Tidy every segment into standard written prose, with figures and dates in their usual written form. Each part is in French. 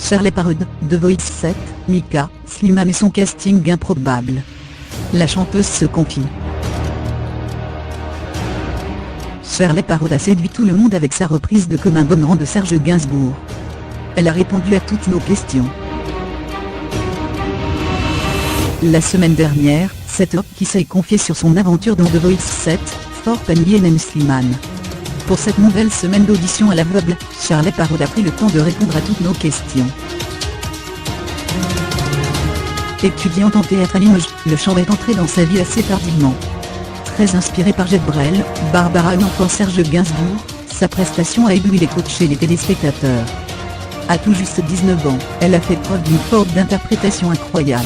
Shirley Parud, The Voice 7, Mika, Slimane et son casting improbable. La chanteuse se confie. Shirley Parud a séduit tout le monde avec sa reprise de Comme un boomerang de Serge Gainsbourg. Elle a répondu à toutes nos questions. La semaine dernière, cette homme qui s'est confiée sur son aventure dans The Voice 7, Fort Panier et Slimane. Pour cette nouvelle semaine d'audition à l'aveugle, Shirley Parud a pris le temps de répondre à toutes nos questions. Étudiante en théâtre à Limoges, le chant est entré dans sa vie assez tardivement. Très inspirée par Jacques Brel, Barbara ou encore Serge Gainsbourg, sa prestation a ébloui et coaché les téléspectateurs. À tout juste 19 ans, elle a fait preuve d'une force d'interprétation incroyable.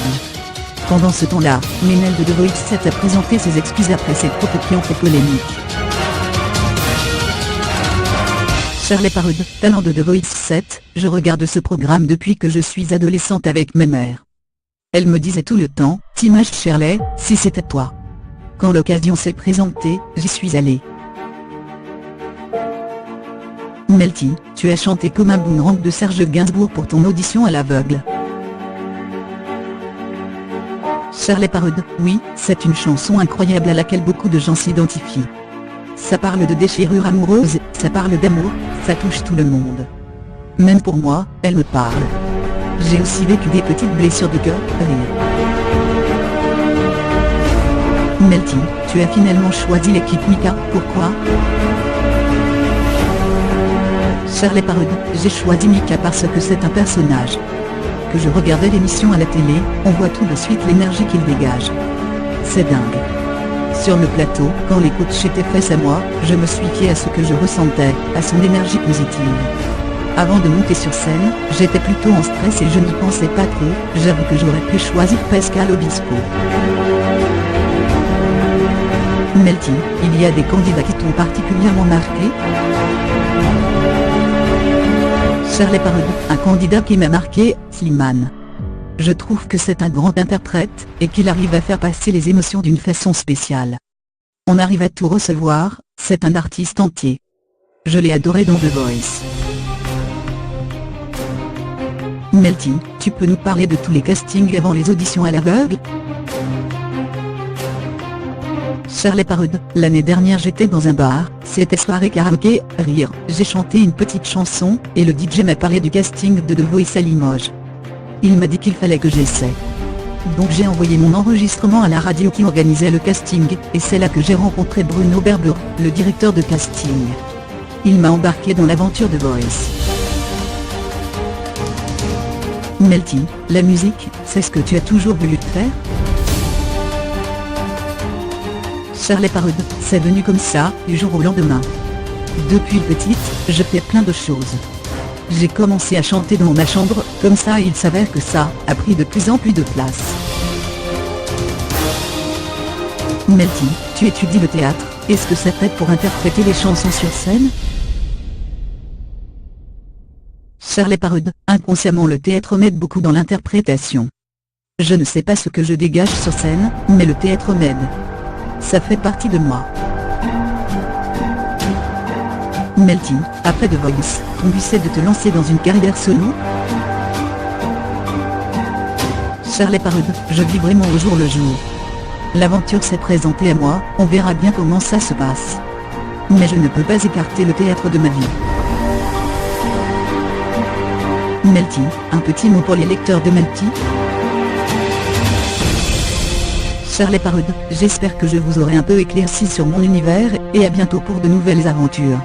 Pendant ce temps-là, Ménel de The Voice 7 a présenté ses excuses après ses propos qui ont fait polémique. Shirley Parud, talent de The Voice 7, je regarde ce programme depuis que je suis adolescente avec ma mère. Elle me disait tout le temps, t'imagines Shirley, si c'était toi. Quand l'occasion s'est présentée, j'y suis allée. Melty, tu as chanté Comme un boomerang de Serge Gainsbourg pour ton audition à l'aveugle. Shirley Parud, oui, c'est une chanson incroyable à laquelle beaucoup de gens s'identifient. Ça parle de déchirure amoureuse, ça parle d'amour, ça touche tout le monde. Même pour moi, elle me parle. J'ai aussi vécu des petites blessures de cœur, Melty, tu as finalement choisi l'équipe Mika, pourquoi? Shirley Parud, j'ai choisi Mika parce que c'est un personnage. Que je regardais l'émission à la télé, on voit tout de suite l'énergie qu'il dégage. C'est dingue. Sur le plateau, quand les coachs étaient face à moi, je me suis fié à ce que je ressentais, à son énergie positive. Avant de monter sur scène, j'étais plutôt en stress et je n'y pensais pas trop, j'avoue que j'aurais pu choisir Pascal Obispo. Melty, il y a des candidats qui t'ont particulièrement marqué? Shirley Parud, un candidat qui m'a marqué, Slimane. Je trouve que c'est un grand interprète, et qu'il arrive à faire passer les émotions d'une façon spéciale. On arrive à tout recevoir, c'est un artiste entier. Je l'ai adoré dans The Voice. Melty, tu peux nous parler de tous les castings avant les auditions à l'aveugle? Shirley Parud, l'année dernière j'étais dans un bar, c'était soirée karaoké, rire, j'ai chanté une petite chanson, et le DJ m'a parlé du casting de The Voice à Limoges. Il m'a dit qu'il fallait que j'essaie. Donc j'ai envoyé mon enregistrement à la radio qui organisait le casting, et c'est là que j'ai rencontré Bruno Berber, le directeur de casting. Il m'a embarqué dans l'aventure de Voice. Melty, la musique, c'est ce que tu as toujours voulu faire? Shirley Parud, c'est venu comme ça, du jour au lendemain. Depuis petite, je fais plein de choses. J'ai commencé à chanter dans ma chambre, comme ça et il s'avère que ça a pris de plus en plus de place. Melty, tu étudies le théâtre, est-ce que ça t'aide pour interpréter les chansons sur scène? Shirley Parud, inconsciemment le théâtre m'aide beaucoup dans l'interprétation. Je ne sais pas ce que je dégage sur scène, mais le théâtre m'aide. Ça fait partie de moi. Melty, après The Voice, ton but c'est de te lancer dans une carrière solo? Shirley Parud, je vis vraiment au jour le jour. L'aventure s'est présentée à moi, on verra bien comment ça se passe. Mais je ne peux pas écarter le théâtre de ma vie. Melty, un petit mot pour les lecteurs de Melty? Shirley Parud, j'espère que je vous aurai un peu éclairci sur mon univers, et à bientôt pour de nouvelles aventures.